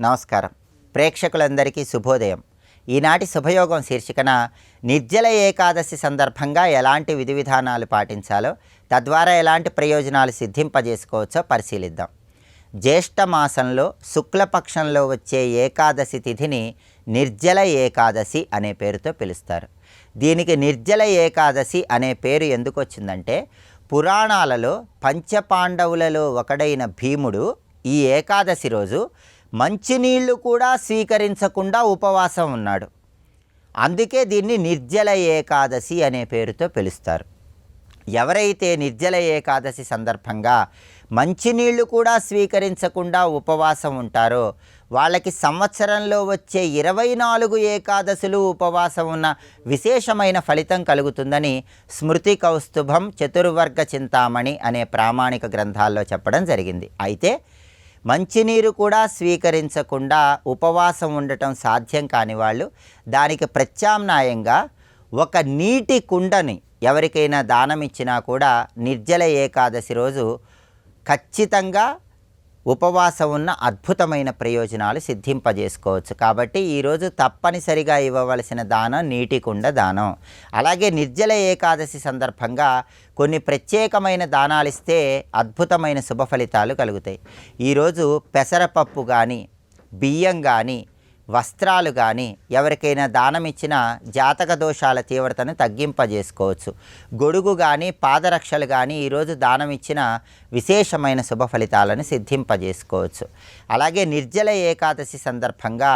నమస్కారం. ప్రేక్షకులందరికీ శుభోదయం. ఈనాటి శుభయోగం శీర్షికన నిర్జల ఏకాదశి సందర్భంగా ఎలాంటి విధి విధానాలు పాటించాలో, తద్వారా ఎలాంటి ప్రయోజనాలు సిద్ధింపజేసుకోవచ్చో పరిశీలిద్దాం. జ్యేష్ఠ మాసంలో శుక్లపక్షంలో వచ్చే ఏకాదశి తిథిని నిర్జల ఏకాదశి అనే పేరుతో పిలుస్తారు. దీనికి నిర్జల ఏకాదశి అనే పేరు ఎందుకు వచ్చిందంటే, పురాణాలలో పంచపాండవులలో ఒకడైన భీముడు ఈ ఏకాదశి రోజు మంచినీళ్లు కూడా స్వీకరించకుండా ఉపవాసం ఉన్నాడు. అందుకే దీన్ని నిర్జల ఏకాదశి అనే పేరుతో పిలుస్తారు. ఎవరైతే నిర్జల ఏకాదశి సందర్భంగా మంచినీళ్లు కూడా స్వీకరించకుండా ఉపవాసం ఉంటారో వాళ్ళకి సంవత్సరంలో వచ్చే 24 ఏకాదశులు ఉపవాసం ఉన్న విశేషమైన ఫలితం కలుగుతుందని స్మృతి కౌస్తుభం చతుర్వర్గ చింతామణి అనే ప్రామాణిక గ్రంథాల్లో చెప్పడం జరిగింది. అయితే మంచినీరు కూడా స్వీకరించకుండా ఉపవాసం ఉండటం సాధ్యం కాని వాళ్ళు దానికి ప్రత్యామ్నాయంగా ఒక నీటి కుండని ఎవరికైనా దానం ఇచ్చినా కూడా నిర్జల ఏకాదశి రోజు ఖచ్చితంగా ఉపవాసం ఉన్న అద్భుతమైన ప్రయోజనాలు సిద్ధింపజేసుకోవచ్చు. కాబట్టి ఈరోజు తప్పనిసరిగా ఇవ్వవలసిన దానం నీటి కుండ దానం. అలాగే నిర్జల ఏకాదశి సందర్భంగా కొన్ని ప్రత్యేకమైన దానాలు ఇస్తే అద్భుతమైన శుభ ఫలితాలు కలుగుతాయి. ఈరోజు పెసరపప్పు కానీ, బియ్యం కానీ, వస్త్రాలు కానీ ఎవరికైనా దానం ఇచ్చిన జాతక దోషాల తీవ్రతను తగ్గింపజేసుకోవచ్చు. గొడుగు కానీ, పాదరక్షలు కానీ ఈరోజు దానం ఇచ్చిన విశేషమైన శుభ ఫలితాలను సిద్ధింపజేసుకోవచ్చు. అలాగే నిర్జల ఏకాదశి సందర్భంగా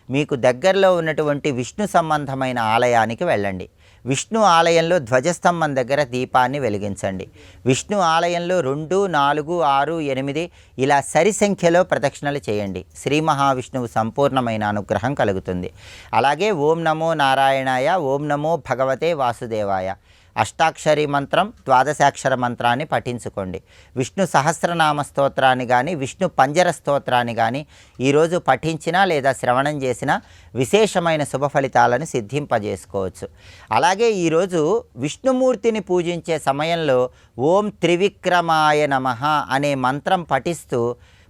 మీకు దగ్గరలో ఉన్నటువంటి విష్ణు సంబంధమైన ఆలయానికి వెళ్ళండి. విష్ణు ఆలయంలో ధ్వజస్తంభం దగ్గర దీపాన్ని వెలిగించండి. విష్ణు ఆలయంలో 2, 4, 6, 8 ఇలా సరి సంఖ్యలో ప్రదక్షిణలు చేయండి. శ్రీ మహావిష్ణువు సంపూర్ణమైన అనుగ్రహం కలుగుతుంది. అలాగే ఓం నమో నారాయణాయ, ఓం నమో భగవతే వాసుదేవాయ అష్టాక్షరి మంత్రం, ద్వాదశాక్షర మంత్రాన్ని పఠించుకోండి. విష్ణు సహస్రనామ స్తోత్రాన్ని కానీ, విష్ణు పంజర స్తోత్రాన్ని కానీ ఈరోజు పఠించినా లేదా శ్రవణం చేసినా విశేషమైన శుభ ఫలితాలను సిద్ధింపజేసుకోవచ్చు. అలాగే ఈరోజు విష్ణుమూర్తిని పూజించే సమయంలో ఓం త్రివిక్రమాయ నమః అనే మంత్రం పఠిస్తూ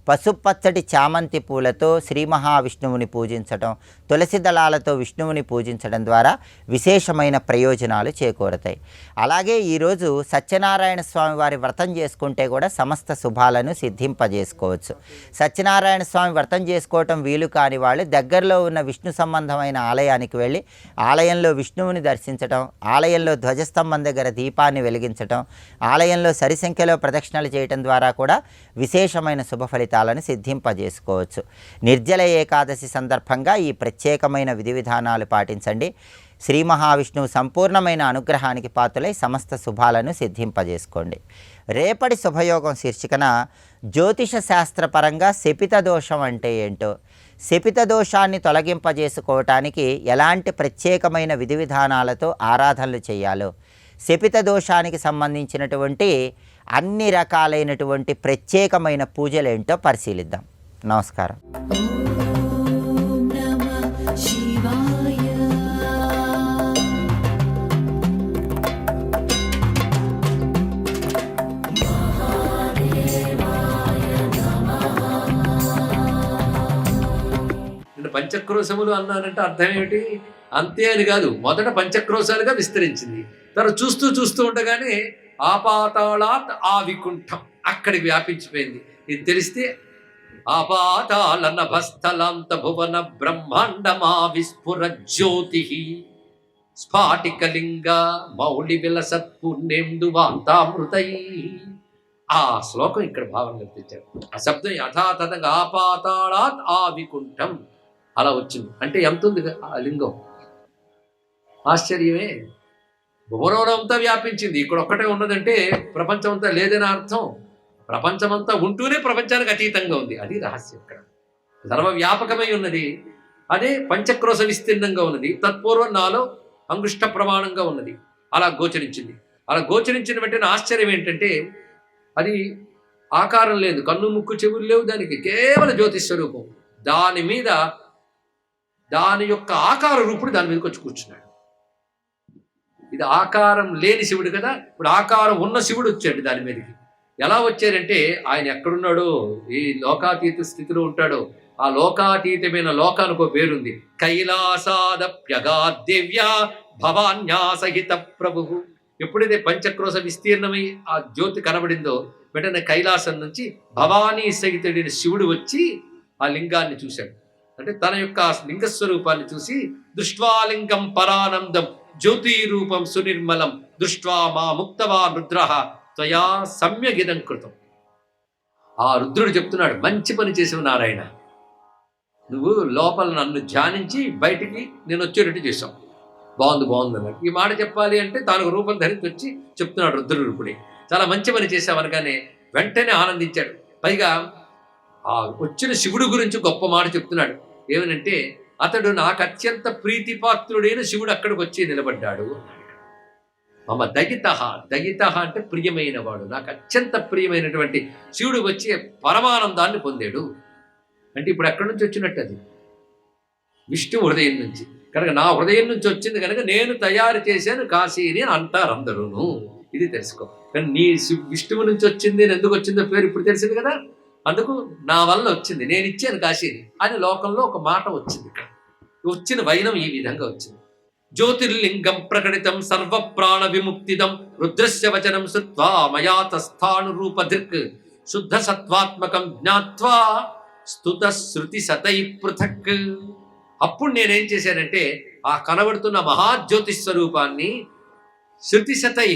పసుపచ్చటి చామంతి పూలతో శ్రీ మహావిష్ణువుని పూజించడం, తులసి దళాలతో విష్ణువుని పూజించడం ద్వారా విశేషమైన ప్రయోజనాలు చేకూరతాయి. అలాగే ఈరోజు సత్యనారాయణ స్వామి వారి వ్రతం చేసుకుంటే కూడా సమస్త శుభాలను సిద్ధింపజేసుకోవచ్చు. సత్యనారాయణ స్వామి వ్రతం చేసుకోవటం వీలు కాని వాళ్ళు దగ్గరలో ఉన్న విష్ణు సంబంధమైన ఆలయానికి వెళ్ళి ఆలయంలో విష్ణువుని దర్శించటం, ఆలయంలో ధ్వజస్తంభం దగ్గర దీపాన్ని వెలిగించటం, ఆలయంలో సరిసంఖ్యలో ప్రదక్షిణలు చేయటం ద్వారా కూడా విశేషమైన శుభ ఫలితాలను సిద్ధింపజేసుకోవచ్చు. నిర్జల ఏకాదశి సందర్భంగా ఈ ప్రత్యేకమైన విధి విధానాలు పాటించండి. శ్రీ మహావిష్ణువు సంపూర్ణమైన అనుగ్రహానికి పాత్రులై సమస్త శుభాలను సిద్ధింపజేసుకోండి. రేపటి శుభయోగం శీర్షికన జ్యోతిష శాస్త్రపరంగా శపిత దోషం అంటే ఏంటో, శపిత దోషాన్ని తొలగింపజేసుకోవటానికి ఎలాంటి ప్రత్యేకమైన విధి విధానాలతో ఆరాధనలు చేయాలో, శపిత దోషానికి సంబంధించినటువంటి అన్ని రకాలైనటువంటి ప్రత్యేకమైన పూజలేంటో పరిశీలిద్దాం. నమస్కారం. పంచక్రోశములు అన్నానంటే అర్థం ఏమిటి? అంతే అని కాదు, మొదట పంచక్రోశాలుగా విస్తరించింది. తర్వాత చూస్తూ ఉండగానే ఆపాతాళాత్ ఆవికుంఠం అక్కడికి వ్యాపించిపోయింది. ఇది తెలిస్తే ఆపాతాళ నభస్థలాంత భువన బ్రహ్మాండమా విస్ఫుర జ్యోతి స్ఫాటికలింగ మౌళి విలసత్పుణ్యేందువాంతామృతై. ఆ శ్లోకం ఇక్కడ భావన కల్పించారు. ఆ శబ్దం యథాతథంగా ఆపాతాళాత్ ఆవికుంఠం అలా వచ్చింది. అంటే ఎంత ఉంది ఆ లింగం? ఆశ్చర్యమే. భువనంతా వ్యాపించింది. ఇక్కడ ఒక్కటే ఉన్నదంటే ప్రపంచం అంతా లేదని అర్థం. ప్రపంచమంతా ఉంటూనే ప్రపంచానికి అతీతంగా ఉంది. అది రహస్యం. ఇక్కడ సర్వవ్యాపకమై ఉన్నది. అదే పంచక్రోశ విస్తీర్ణంగా ఉన్నది. తత్పూర్వం నాలో అంగుష్ట ప్రమాణంగా ఉన్నది. అలా గోచరించింది. అలా గోచరించిన వెంటనే ఆశ్చర్యం ఏంటంటే అది ఆకారం లేదు, కన్ను ముక్కు చెవులు లేవు, దానికి కేవలం జ్యోతిస్వరూపం. దాని మీద దాని యొక్క ఆకార రూపుడు దాని మీదకి వచ్చి కూర్చున్నాడు. ఇది ఆకారం లేని శివుడు కదా, ఇప్పుడు ఆకారం ఉన్న శివుడు వచ్చాడు దాని మీదకి. ఎలా వచ్చారంటే ఆయన ఎక్కడున్నాడో, ఈ లోకాతీత స్థితిలో ఉంటాడో, ఆ లోకాతీతమైన లోకానికి ఒక పేరుంది, కైలాసాదప్యగాదేవ్య భవాన్యాసహిత ప్రభు. ఎప్పుడైతే పంచక్రోశ విస్తీర్ణమై ఆ జ్యోతి కనబడిందో వెంటనే కైలాసం నుంచి భవానీ సహితుడైన శివుడు వచ్చి ఆ లింగాన్ని చూశాడు. అంటే తన యొక్క లింగస్వరూపాన్ని చూసి దృష్ట్వాలింగం పరానందం జ్యోతి రూపం సునిర్మలం దృష్ట్వా మా ముక్తవా రుద్రః త్వయా సమ్యగిదం కృతం. ఆ రుద్రుడు చెప్తున్నాడు, మంచి పని చేసావు నారాయణ, నువ్వు లోపల నన్ను ధ్యానించి బయటికి నేను వచ్చేటట్టు చేశావు, బాగుంది అన్నాడు. ఈ మాట చెప్పాలి అంటే తాను రూపం ధరించి వచ్చి చెప్తున్నాడు రుద్రుడు ఇప్పుడే, చాలా మంచి పని చేశావు అనగానే వెంటనే ఆనందించాడు. పైగా ఆ వచ్చిన శివుడు గురించి గొప్ప మాట చెప్తున్నాడు. ఏమనంటే, అతడు నాకు అత్యంత ప్రీతిపాత్రుడైన శివుడు అక్కడికి వచ్చి నిలబడ్డాడు. మమ దగిత అంటే ప్రియమైన వాడు, నాకు అత్యంత ప్రియమైనటువంటి శివుడు వచ్చి పరమానందాన్ని పొందాడు. అంటే ఇప్పుడు ఎక్కడి నుంచి వచ్చినట్టు, అది విష్ణు హృదయం నుంచి కనుక, నా హృదయం నుంచి వచ్చింది కనుక నేను తయారు చేశాను కాశీని అంటారు అందరూను. ఇది తెలుసుకో. కానీ నీ విష్ణువు నుంచి వచ్చింది, ఎందుకు వచ్చిందో పేరు ఇప్పుడు తెలిసింది కదా, అందుకు నా వల్ల వచ్చింది, నేను ఇచ్చాను కాశీని అని లోకంలో ఒక మాట వచ్చింది. ఇక్కడ వచ్చిన వైనం ఈ విధంగా వచ్చింది. జ్యోతిర్లింగం ప్రకటితం సర్వ ప్రాణ విముక్తిదం రుద్రస్య వచనం శ్రుత్వా మయా తస్థానురూపధిక్ శుద్ధ సత్వాత్మకం జ్ఞాత్వా స్తుత శృతి సతై పృథక్. అప్పుడు నేనేం చేశానంటే ఆ కనబడుతున్న మహాజ్యోతి స్వరూపాన్ని శృతి సతై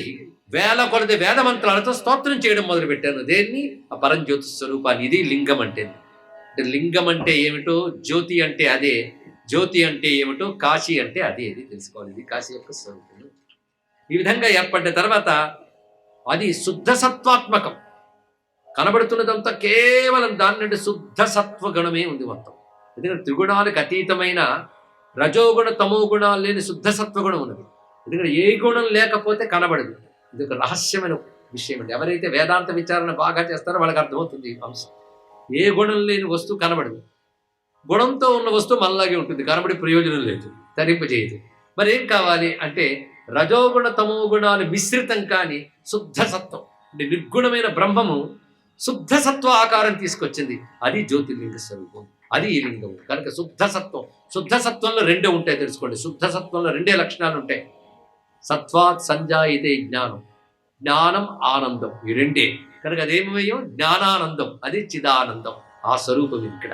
వేల కొలది వేద మంత్రాలతో స్తోత్రం చేయడం మొదలుపెట్టాను. దేన్ని? ఆ పరంజ్యోతి స్వరూపాన్ని. ఇది లింగం అంటే. లింగం అంటే ఏమిటో, జ్యోతి అంటే అదే, జ్యోతి అంటే ఏమిటో, కాశీ అంటే అదే. ఇది తెలుసుకోవాలి. ఇది కాశీ యొక్క స్వరూపం. ఈ విధంగా ఏర్పడ్డ తర్వాత అది శుద్ధ సత్వాత్మకం. కనబడుతున్నదంతా కేవలం దాని నుండి శుద్ధ సత్వగుణమే ఉంది మొత్తం. ఎందుకంటే త్రిగుణాలకు అతీతమైన రజోగుణ తమో గుణాలు లేని శుద్ధ సత్వగుణం ఉన్నది. ఎందుకంటే ఏ గుణం లేకపోతే కనబడదు. ఇది ఒక రహస్యమైన విషయం అండి. ఎవరైతే వేదాంత విచారణ బాగా చేస్తారో వాళ్ళకి అర్థమవుతుంది ఈ అంశం. ఏ గుణం లేని వస్తువు కనబడదు, గుణంతో ఉన్న వస్తువు మనలాగే ఉంటుంది, కనబడి ప్రయోజనం లేదు, తరింపజేయదు. మరి ఏం కావాలి అంటే రజోగుణ తమో గుణాలు మిశ్రితం కాని శుద్ధ సత్వం అంటే నిర్గుణమైన బ్రహ్మము శుద్ధ సత్వ ఆకారం తీసుకొచ్చింది. అది జ్యోతిర్లింగ స్వరూపం, అది ఈ లింగం. కనుక శుద్ధ సత్వం, శుద్ధ సత్వంలో రెండే ఉంటాయి తెలుసుకోండి. శుద్ధ సత్వంలో రెండే లక్షణాలు ఉంటాయి. సత్వాత్ సంజాయితే జ్ఞానం, జ్ఞానం ఆనందం, ఈ రెండే. కనుక అదేమయ్యో జ్ఞానానందం, అది చిదానందం. ఆ స్వరూపం ఇక్కడ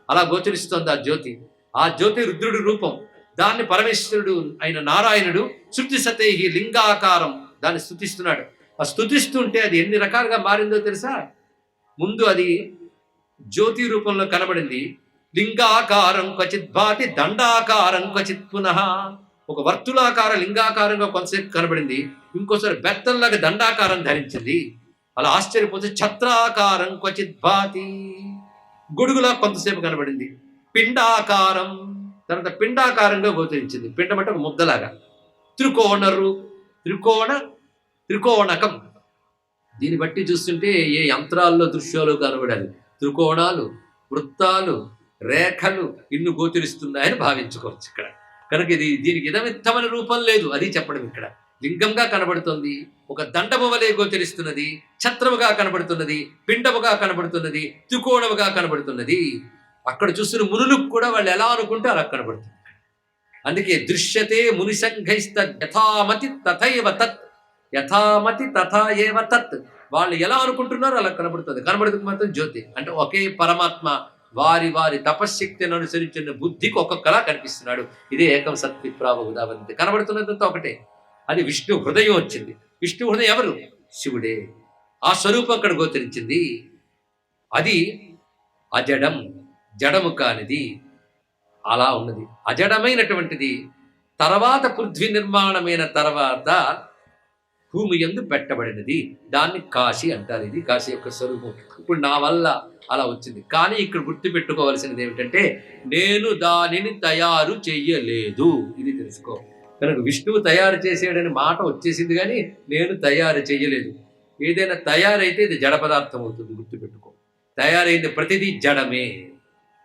అలా గోచరిస్తోంది ఆ జ్యోతి. ఆ జ్యోతి రుద్రుడి రూపం. దాన్ని పరమేశ్వరుడు అయిన నారాయణుడు శృతి సతై లింగాకారం దాన్ని స్తుతిస్తున్నాడు. ఆ స్తుతిస్తుంటే అది ఎన్ని రకాలుగా మారిందో తెలుసా? ముందు అది జ్యోతి రూపంలో కనబడింది. లింగాకారం క్వచిత్ భాతి దండాకారం క్వచిత్ పునః. ఒక వర్తులాకార లింగాకారంగా కొంతసేపు కనబడింది, ఇంకోసారి బెత్తంలాగా దండాకారం ధరించింది. అలా ఆశ్చర్యపోతే ఛత్రాకారం క్వచిత్ భాతి, గొడుగులా కొంతసేపు కనబడింది. పిండాకారం, తర్వాత పిండాకారంగా గోచరించింది. పిండం అంటే ఒక ముద్దలాగా. త్రికోణకం. దీన్ని బట్టి చూస్తుంటే ఏ యంత్రాల్లో దృశ్యాలు కనబడాలి. త్రికోణాలు, వృత్తాలు, రేఖలు ఇన్ని గోచరిస్తున్నాయని భావించుకోవచ్చు ఇక్కడ. కనుక దీనికి ఇదమిత్తమైన రూపం లేదు, అది చెప్పడం ఇక్కడ. లింగంగా కనబడుతుంది, ఒక దండము వలె గోచరిస్తున్నది, ఛత్రముగా కనబడుతున్నది, పిండముగా కనబడుతున్నది, త్రికోణముగా కనబడుతున్నది. అక్కడ చూస్తున్న మునులకు కూడా వాళ్ళు ఎలా అనుకుంటే అలా కనబడుతుంది. అందుకే దృశ్యతే మునిసంఘైస్త యథామతి తథైవ తత్, యథామతి తథా ఏవ తత్. వాళ్ళు ఎలా అనుకుంటున్నారో అలా కనబడుతుంది. కనబడుతుంది మాత్రం జ్యోతి. అంటే ఒకే పరమాత్మ వారి వారి తపశ్శక్తిని అనుసరించిన బుద్ధికి ఒక్కొక్కలా కనిపిస్తున్నాడు. ఇదే ఏకం సత్విప్రావ ఉదాహరణ. కనబడుతున్నదంతా ఒకటే. అది విష్ణు హృదయం వచ్చింది. విష్ణు హృదయం ఎవరు? శివుడే. ఆ స్వరూపం అక్కడ గోచరించింది. అది అజడం, జడము కానిది, అలా ఉన్నది. అజడమైనటువంటిది. తర్వాత పృథ్వీ నిర్మాణమైన తర్వాత భూమి యందు పెట్టబడినది. దాన్ని కాశీ అంటారు. ఇది కాశీ యొక్క స్వరూపం. ఇప్పుడు నా వల్ల అలా వచ్చింది. కానీ ఇక్కడ గుర్తుపెట్టుకోవాల్సినది ఏమిటంటే నేను దానిని తయారు చెయ్యలేదు. ఇది తెలుసుకో. కనుక విష్ణువు తయారు చేసాడని మాట వచ్చేసింది, కానీ నేను తయారు చెయ్యలేదు. ఏదైనా తయారైతే ఇది జడ పదార్థం అవుతుంది. గుర్తుపెట్టుకో. తయారైంది ప్రతిదీ జడమే.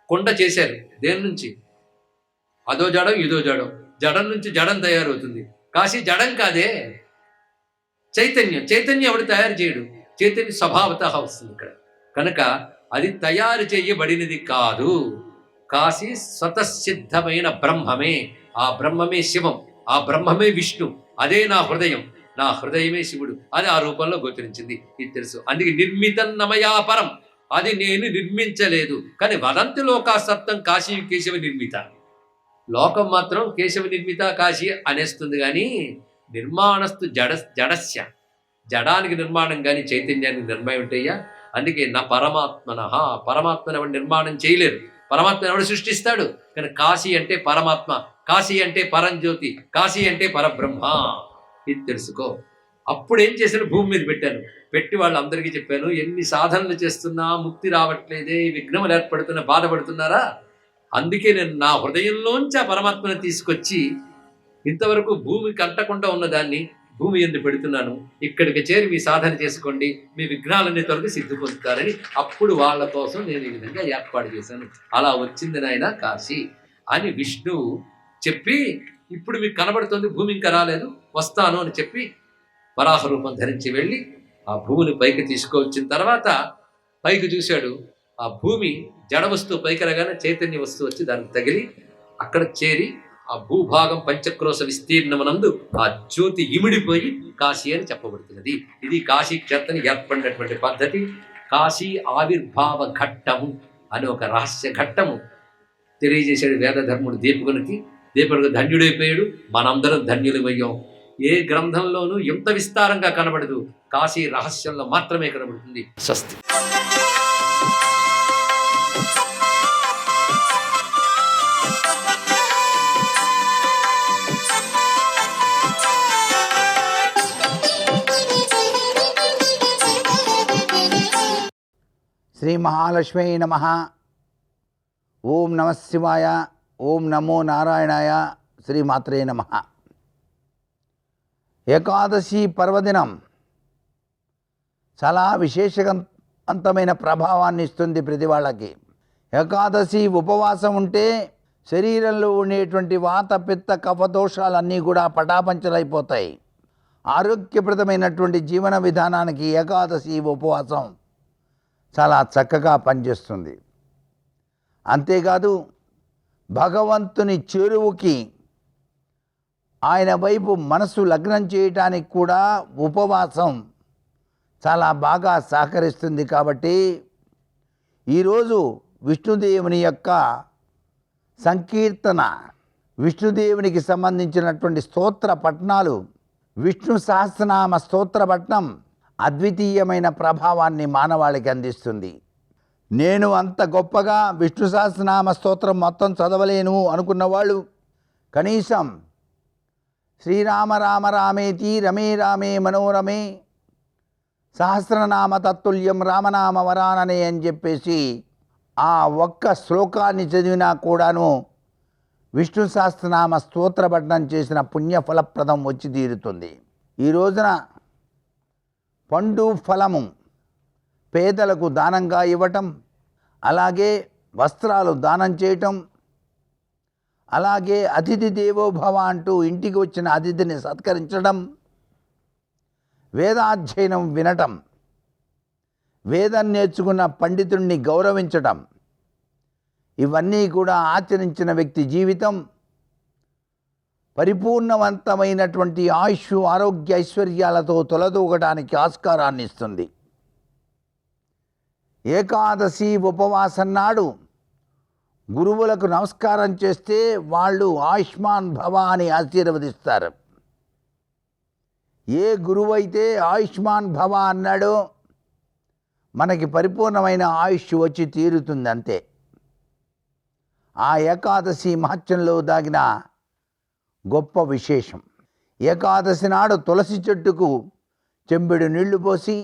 కొండ చేశారు దేని నుంచి? అదో జడం ఇదో జడం. జడం నుంచి జడం తయారవుతుంది. కాశీ జడం కాదే, చైతన్యం. చైతన్యం ఎవడు తయారు చేయడు. చైతన్య స్వభావత వస్తుంది ఇక్కడ. కనుక అది తయారు చేయబడినది కాదు. కాశీ స్వతసిద్ధమైన బ్రహ్మమే. ఆ బ్రహ్మమే శివం, ఆ బ్రహ్మమే విష్ణు, అదే నా హృదయం, నా హృదయమే శివుడు. అది ఆ రూపంలో గోచరించింది. ఇది తెలుసు. అందుకే నిర్మితన్నమయా పరం, అది నేను నిర్మించలేదు. కానీ వదంతి లోకా సప్తం కాశీ కేశవ నిర్మిత. లోకం మాత్రం కేశవ నిర్మిత కాశీ అనేస్తుంది, కానీ నిర్మాణస్తు జడస్య, జడానికి నిర్మాణం కానీ చైతన్యానికి నిర్మాణం ఉంటాయ్యా. అందుకే నా పరమాత్మన, పరమాత్మను ఎవరు నిర్మాణం చేయలేరు. పరమాత్మను ఎవడు సృష్టిస్తాడు? కానీ కాశీ అంటే పరమాత్మ, కాశీ అంటే పరంజ్యోతి, కాశీ అంటే పరబ్రహ్మ. ఇది తెలుసుకో. అప్పుడు ఏం చేశాను? భూమి మీద పెట్టాను. పెట్టి వాళ్ళందరికీ చెప్పాను, ఎన్ని సాధనలు చేస్తున్నా ముక్తి రావట్లేదే, విఘ్నములు ఏర్పడుతున్నా, బాధపడుతున్నారా? అందుకే నేను నా హృదయంలోంచి ఆ పరమాత్మను తీసుకొచ్చి ఇంతవరకు భూమికి అంటకుండా ఉన్నదాన్ని భూమి ఎందు పెడుతున్నాను. ఇక్కడికి చేరి మీ సాధన చేసుకోండి, మీ విఘ్నాలన్నీ తొలగి సిద్ధి పొందుతారని అప్పుడు వాళ్ళ కోసం నేను ఈ విధంగా ఏర్పాటు చేశాను. అలా వచ్చింది నాయన కాశీ అని విష్ణువు చెప్పి, ఇప్పుడు మీకు కనబడుతుంది, భూమి ఇంకా రాలేదు, వస్తాను అని చెప్పి వరాహ రూపం ధరించి వెళ్ళి ఆ భూమిని పైకి తీసుకువచ్చిన తర్వాత పైకి చూశాడు. ఆ భూమి జడ వస్తువు పైకి రాగానే చైతన్య వస్తువు వచ్చి దానికి తగిలి అక్కడ చేరి ఆ భూభాగం పంచక్రోశ విస్తీర్ణమునందు ఆ జ్యోతి ఇమిడిపోయి కాశీ అని చెప్పబడుతున్నది. ఇది కాశీ క్షేత్రం ఏర్పడినటువంటి పద్ధతి. కాశీ ఆవిర్భావ ఘట్టము అని ఒక రహస్య ఘట్టము తెలియజేశాడు వేదధర్ముడు దీపకునికి. దీపకుడు ధన్యుడైపోయాడు, మనందరం ధన్యులమయ్యాం. ఏ గ్రంథంలోనూ ఎంత విస్తారంగా కనబడదు, కాశీ రహస్యంలో మాత్రమే కనబడుతుంది. స్వస్తి. శ్రీ మహాలక్ష్మీ నమః. ఓం నమ శివాయ. ఓం నమో నారాయణాయ. శ్రీమాత్రే నమః. ఏకాదశి పర్వదినం చాలా విశేషవంతమైన ప్రభావాన్ని ఇస్తుంది ప్రతి వాళ్ళకి. ఏకాదశి ఉపవాసం ఉంటే శరీరంలో ఉండేటువంటి వాత పిత్త కఫ దోషాలన్నీ కూడా పటాపంచలైపోతాయి. ఆరోగ్యప్రదమైనటువంటి జీవన విధానానికి ఏకాదశి ఉపవాసం చాలా చక్కగా పనిచేస్తుంది. అంతేకాదు భగవంతుని చేరువుకి, ఆయన వైపు మనసు లగ్నం చేయటానికి కూడా ఉపవాసం చాలా బాగా సహకరిస్తుంది. కాబట్టి ఈరోజు విష్ణుదేవుని యొక్క సంకీర్తన, విష్ణుదేవునికి సంబంధించినటువంటి స్తోత్ర పఠనాలు, విష్ణు సహస్రనామ స్తోత్ర పఠనం అద్వితీయమైన ప్రభావాన్ని మానవాళికి అందిస్తుంది. నేను అంత గొప్పగా విష్ణు సహస్రనామ స్తోత్రం మొత్తం చదవలేను అనుకున్న వాళ్ళు కనీసం శ్రీరామ రామ రామేతి రమే రామే మనోరమే సహస్రనామ తత్తుల్యం రామనామ వరాననే అని చెప్పేసి ఆ ఒక్క శ్లోకాన్ని చదివినా కూడాను విష్ణు సహస్రనామ స్తోత్ర పఠనం చేసిన పుణ్యఫలప్రదం వచ్చి తీరుతుంది. ఈ రోజున పండు ఫలము పేదలకు దానంగా ఇవ్వటం, అలాగే వస్త్రాలు దానం చేయటం, అలాగే అతిథి దేవోభవ అంటూ ఇంటికి వచ్చిన అతిథిని సత్కరించడం, వేదాధ్యయనం వినటం, వేదం నేర్చుకున్న పండితుడిని గౌరవించటం, ఇవన్నీ కూడా ఆచరించిన వ్యక్తి జీవితం పరిపూర్ణవంతమైనటువంటి ఆయుష్ ఆరోగ్య ఐశ్వర్యాలతో తొలదూగడానికి ఆస్కారాన్ని ఇస్తుంది. ఏకాదశి ఉపవాసం నాడు గురువులకు నమస్కారం చేస్తే వాళ్ళు ఆయుష్మాన్ భవ అని ఆశీర్వదిస్తారు. ఏ గురువు అయితే ఆయుష్మాన్ భవ అన్నాడో మనకి పరిపూర్ణమైన ఆయుష్ వచ్చి తీరుతుంది అంతే. ఆ ఏకాదశి మహత్యంలో దాగిన గొప్ప విశేషం. ఏకాదశి నాడు తులసి చెట్టుకు చెంబెడు నీళ్లు పోసి,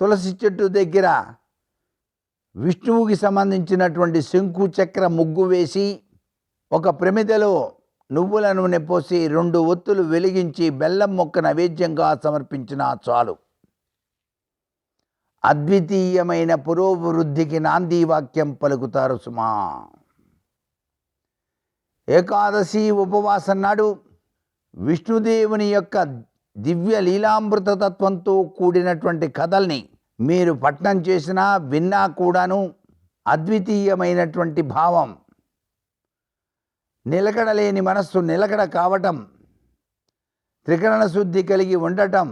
తులసి చెట్టు దగ్గర విష్ణువుకి సంబంధించినటువంటి శంకు చక్ర ముగ్గు వేసి, ఒక ప్రమిదలో నువ్వుల నూనె పోసి 2 ఒత్తులు వెలిగించి బెల్లం మొక్క నైవేద్యంగా సమర్పించినా చాలు. అద్వితీయమైన పురోభివృద్ధికి నాంది వాక్యం పలుకుతారు సుమా. ఏకాదశి ఉపవాసం నాడు విష్ణుదేవుని యొక్క దివ్య లీలామృత తత్వంతో కూడినటువంటి కథల్ని మీరు పఠనం చేసినా విన్నా కూడాను అద్వితీయమైనటువంటి భావం, నిలకడలేని మనస్సు నిలకడ కావటం, త్రికరణ శుద్ధి కలిగి ఉండటం,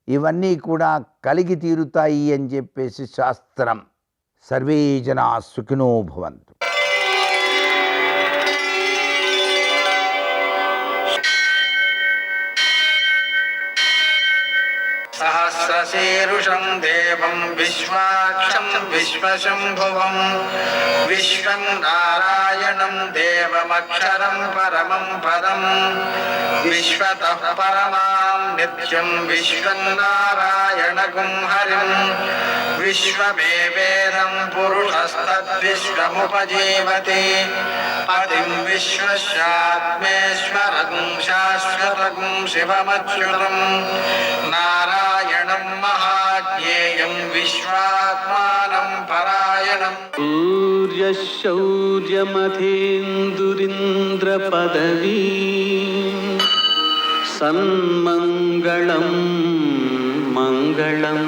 ఇవన్నీ కూడా కలిగి తీరుతాయి అని చెప్పేసి శాస్త్రం. సర్వే జనా సుఖినో భవంతు. సహస్రశీరుషం దేవం విశ్వాక్షం విశ్వశంభువం విశ్వం నారాయణం దేవమక్షరం పరమం పదం విశ్వతః పరమాం నిత్యం విశ్వం నారాయణగుం హరిం విశ్వమేవేదం పురుషస్తద్విశ్వముపజీవతి పతిం విశ్వస్యాత్మేశ్వరగుం శాశ్వతగుం శివమచ్యుతం నారాయణం మహాజ్ఞేయం విశ్వాత్మానం పరాయణం. సూర్యశౌర్యమథేందురింద్రపదవీ సన్మంగళం మంగళం.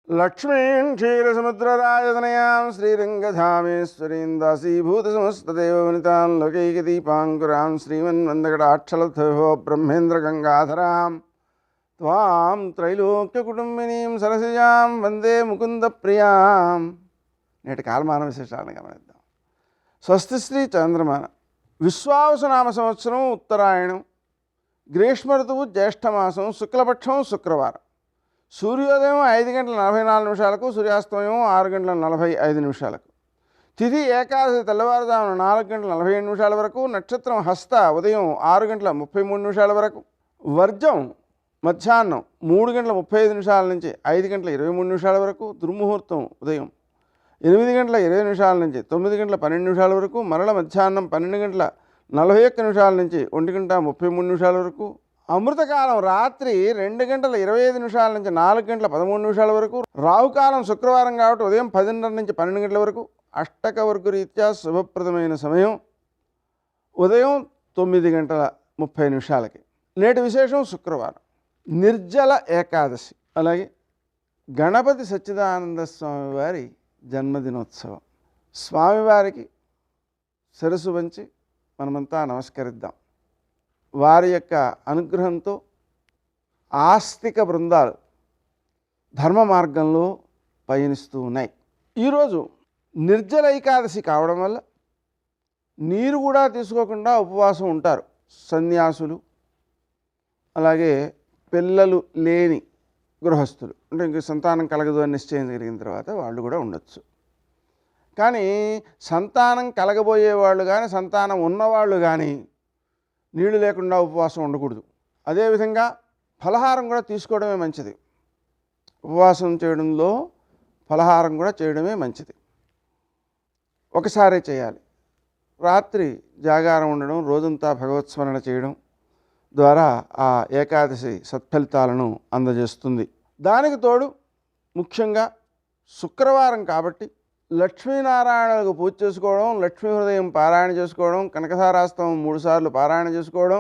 లక్ష్మీం క్షీరసముద్రరాజతనయాం శ్రీరంగధామేశ్వరీం దాసీభూతసమస్తదేవవనితాం లోకైకదీపాంకురాం శ్రీమన్వందకటాక్షలబ్ధో బ్రహ్మేంద్రగంగాధరాం త్వాం త్రైలోక్యకుటుంబినీం సరసిజాం వందే ముకుందప్రియాం. నేటి కాలమాన విశేషాలను గమనిద్దాం. స్వస్తి శ్రీ చంద్రమాన విశ్వావసునామ సంవత్సరం ఉత్తరాయణం, గ్రీష్మ ఋతువు జ్యేష్ఠమాసం, శుక్లపక్షం శుక్రవారం. సూర్యోదయం 5:44, సూర్యాస్తమయం 6:45. తిథి ఏకాదశి తెల్లవారుజామున 4:47 వరకు, నక్షత్రం హస్త ఉదయం 6:33 వరకు, వర్జం మధ్యాహ్నం 3:35 నుంచి 5:23 వరకు, దుర్ముహూర్తం ఉదయం 8:20 నుంచి 9:12 వరకు, మరల మధ్యాహ్నం 12:41 నుంచి 1:33 వరకు, అమృతకాలం రాత్రి 2:25 నుంచి 4:13 వరకు, రాహుకాలం శుక్రవారం కాబట్టి ఉదయం 10:30 నుంచి 12 గంటల వరకు, అష్టకవర్గ రీత్యా శుభప్రదమైన సమయం ఉదయం 9:30. నేటి విశేషం శుక్రవారం నిర్జల ఏకాదశి, అలాగే గణపతి సచ్చిదానంద స్వామి వారి జన్మదినోత్సవం. స్వామివారికి శిరస్సు వంచి మనమంతా నమస్కరిద్దాం. వారి యొక్క అనుగ్రహంతో ఆస్తిక బృందాలు ధర్మ మార్గంలో పయనిస్తూ ఉన్నాయి. ఈరోజు నిర్జల ఏకాదశి కావడం వల్ల నీరు కూడా తీసుకోకుండా ఉపవాసం ఉంటారు సన్యాసులు, అలాగే పిల్లలు లేని గృహస్థులు, అంటే ఇంక సంతానం కలగదు అని నిశ్చయం జరిగిన తర్వాత వాళ్ళు కూడా ఉండొచ్చు. కానీ సంతానం కలగబోయేవాళ్ళు కానీ సంతానం ఉన్నవాళ్ళు కానీ నీళ్లు లేకుండా ఉపవాసం ఉండకూడదు. అదేవిధంగా ఫలహారం కూడా తీసుకోవడమే మంచిది. ఉపవాసం చేయడంలో ఫలహారం కూడా చేయడమే మంచిది. ఒకసారే చేయాలి. రాత్రి జాగారం ఉండడం, రోజంతా భగవత్స్మరణ చేయడం ద్వారా ఆ ఏకాదశి సత్ఫలితాలను అందజేస్తుంది. దానికి తోడు ముఖ్యంగా శుక్రవారం కాబట్టి లక్ష్మీనారాయణలకు పూజ చేసుకోవడం, లక్ష్మీ హృదయం పారాయణ చేసుకోవడం, కనకధారాస్తవం 3 సార్లు పారాయణ చేసుకోవడం,